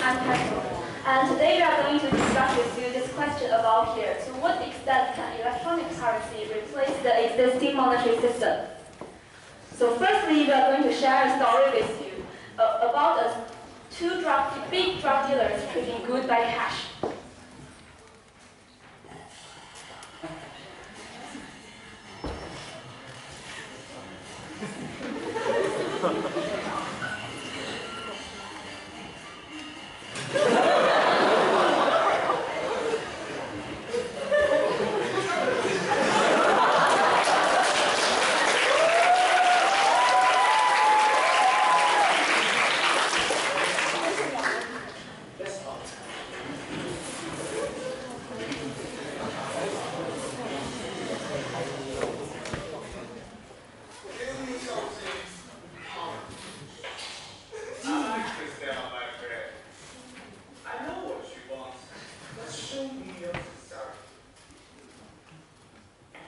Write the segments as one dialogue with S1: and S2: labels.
S1: Untitled. And today we are going to discuss with you this question about here. To what extent can electronic currency replace the existing monetary system? So firstly, we are going to share a story with you about two big drug dealers trading goods by cash.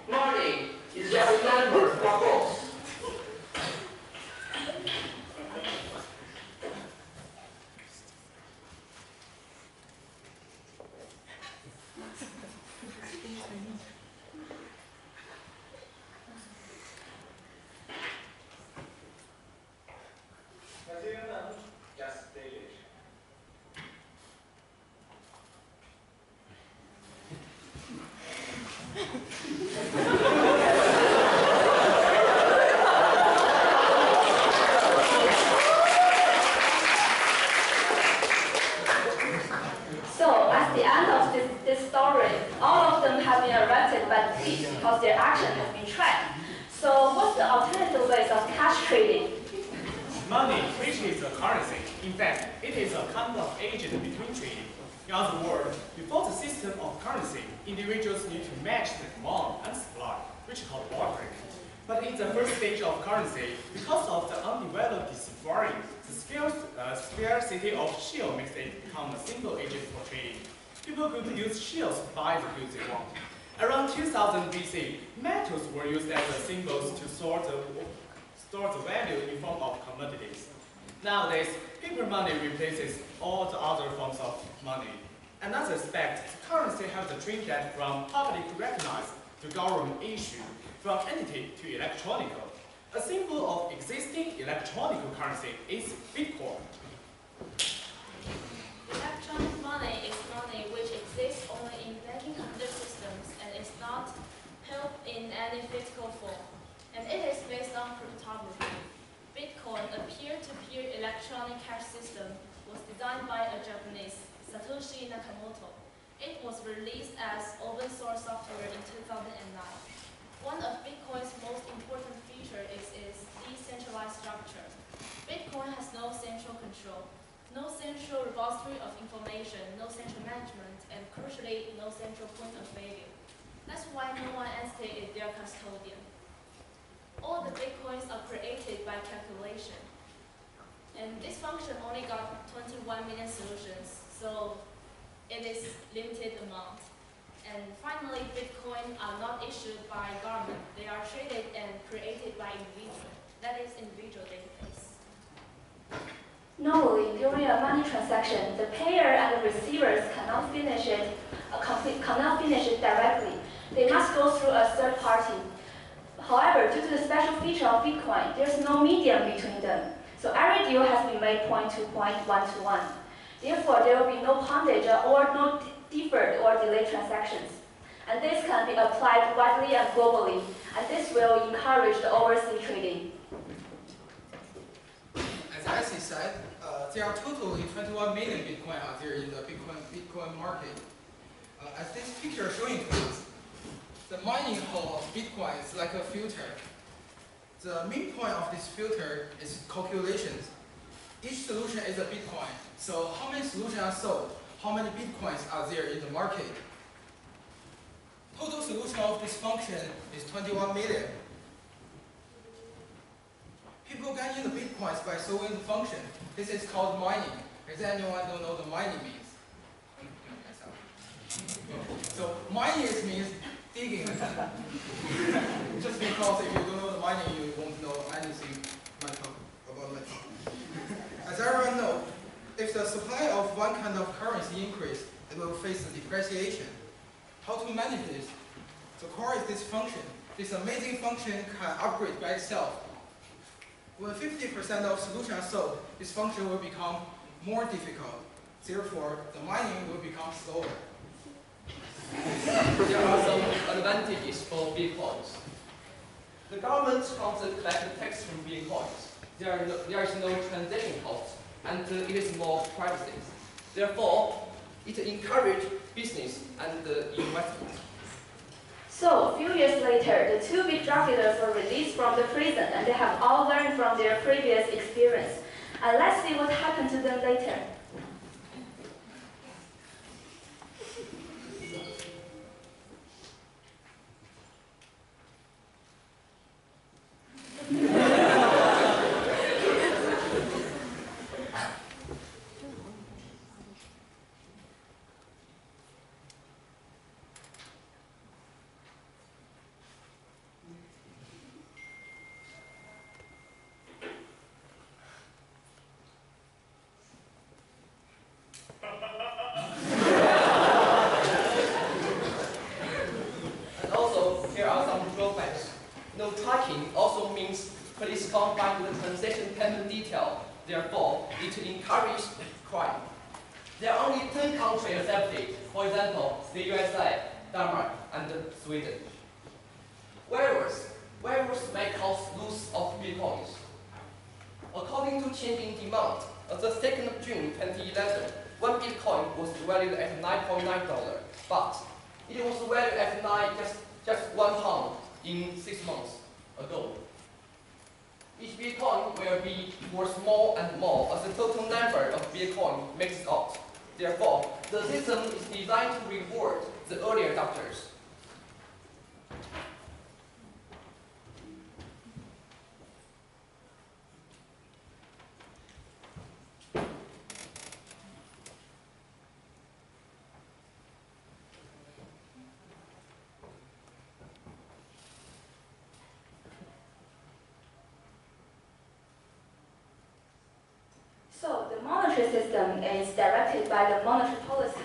S2: Money is just a number for both.
S1: So, at the end of this story, all of them have been arrested by the police because their action has been tracked. So, what's the alternative ways of cash trading?
S3: Money, which is a currency, in fact, it is a kind of agent between trading. In other words, before the system of currency, individuals need to match the demand and supply, which is called bartering. But in the first stage of currency, because of the undeveloped deciphering, the scarcity of shield makes it become a single agent for trading. People could use shields to buy the goods they want. Around 2000 BC, metals were used as symbols to store the value in form of commodities. Nowadays, paper money replaces all the other forms of money. Another aspect, currency has the trend that from public recognized to government issued, from entity to electronic. A symbol of existing electronic currency is Bitcoin.
S4: Electronic money is money which exists only in banking computer systems and is not held in any physical form. And it is based on cryptography. Bitcoin, a peer-to-peer electronic cash system, was designed by a Japanese, Satoshi Nakamoto. It was released as open source software in 2009. One of Bitcoin's most important features is its decentralized structure. Bitcoin has no central control, no central repository of information, no central management, and crucially, no central point of failure. That's why no one entity is their custodian. All the Bitcoins are created by calculation. And this function only got 21 million solutions, so it is limited amount. And finally, Bitcoin are not issued by government. They are traded and created by individual. That is individual database.
S1: Normally, during a money transaction, the payer and the receivers cannot finish it directly. They must go through a third party. However, due to the special feature of Bitcoin, there's no medium between them. So every deal has been made point to point, one-to-one. Therefore, there will be no poundage or no deferred or delayed transactions. And this can be applied widely and globally, and this will encourage the overseas trading.
S5: As Essie said, there are totally 21 million Bitcoin out there in the Bitcoin market. As this picture is showing to us, the mining hole of Bitcoin is like a filter. The main point of this filter is calculations. Each solution is a Bitcoin. So how many solutions are sold? How many Bitcoins are there in the market? Total solution of this function is 21 million. People get in the Bitcoins by solving the function. This is called mining. Does anyone don't know what mining means? So mining means digging. Just because if you don't know the mining, you won't know anything about my topic. As everyone knows, if the supply of one kind of currency increase, it will face depreciation. How to manage this? The core is this function. This amazing function can upgrade by itself. When 50% of solutions are solved, this function will become more difficult. Therefore, the mining will become slower.
S2: There are some advantages for Bitcoins. The government comes to collect tax from Bitcoins. There is no transaction cost, and it is more privacy. Therefore, it encourages business and investment.
S1: So, a few years later, the two big drug dealers were released from the prison and they have all learned from their previous experience. And let's see what happened to them later.
S2: And also, here are some drawbacks. No tracking also means police can't find the transaction payment detail. Therefore, it encourages crime. There are only 10 countries accepted, for example, the USA, Denmark, and Sweden. Virus may cause loss of Bitcoins. According to changing demand, on the 2nd of June 2011, one Bitcoin was valued at $9.9, but it was valued at just £1 in 6 months ago. Each Bitcoin will be worth more and more as the total number of Bitcoin maxes out. Therefore, the system is designed to reward the early adopters.
S1: So, the monetary system is directed by the monetary policy.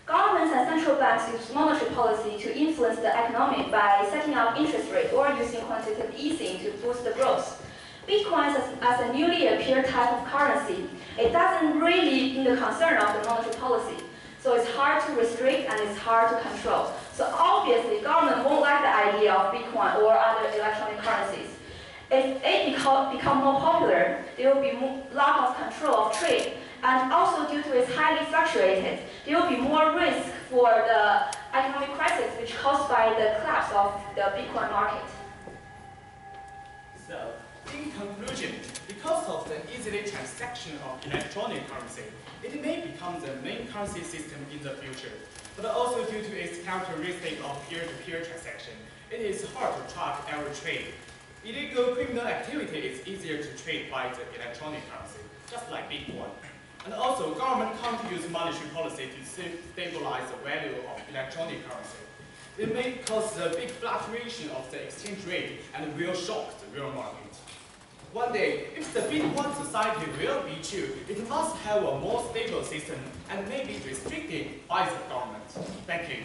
S1: Governments and central banks use monetary policy to influence the economy by setting up interest rate or using quantitative easing to boost the growth. Bitcoin as a newly appeared type of currency, it doesn't really in the concern of the monetary policy. So it's hard to restrict and it's hard to control. So obviously, government won't like the idea of Bitcoin or other electronic currencies. If it become more popular, there will be lack of control of trade, and also due to its highly fluctuated, there will be more risk for the economic crisis which caused by the collapse of the Bitcoin market.
S3: So, in conclusion, because of the easily transaction of electronic currency, it may become the main currency system in the future. But also due to its characteristic of peer-to-peer transaction, it is hard to track every trade. Illegal criminal activity is easier to trade by the electronic currency, just like Bitcoin. And also, government can't use monetary policy to stabilize the value of electronic currency. It may cause a big fluctuation of the exchange rate and will shock the real market. One day, if the Bitcoin society will be true, it must have a more stable system and may be restricted by the government. Thank you.